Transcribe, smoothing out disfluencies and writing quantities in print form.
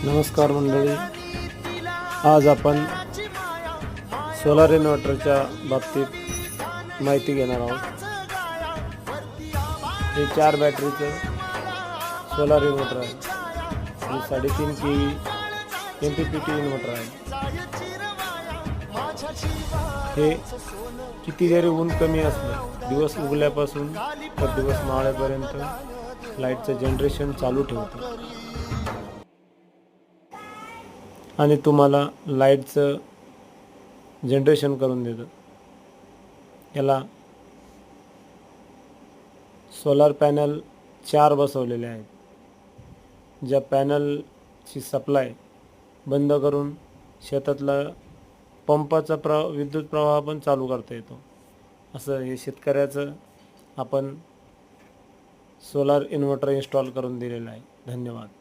नमस्कार मंडळी, आज आपण सोलार इन्व्हर्टरच्या बाबतीत माहिती घेणार आहोत। हे 4 बॅटरीचं सोलार इन्व्हर्टर आहे आणि 3.5 केव्ही MPPT इन्व्हर्टर आहे। हे किती जरी ऊन कमी असलं, दिवस उगल्यापासून तर दिवस मावळेपर्यंत लाईटचं जनरेशन चालू ठेवतं आणि तुम्हाला लाईटचं जनरेशन करून देतं। याला सोलार पॅनल 4 बसवलेले आहेत। ज्या पॅनलची सप्लाय बंद करून शेतातला पंपाचा विद्युत प्रवाह पण चालू करता येतो। असं हे शेतकऱ्याचं आपण सोलार इन्व्हर्टर इन्स्टॉल करून दिलेलं आहे। धन्यवाद।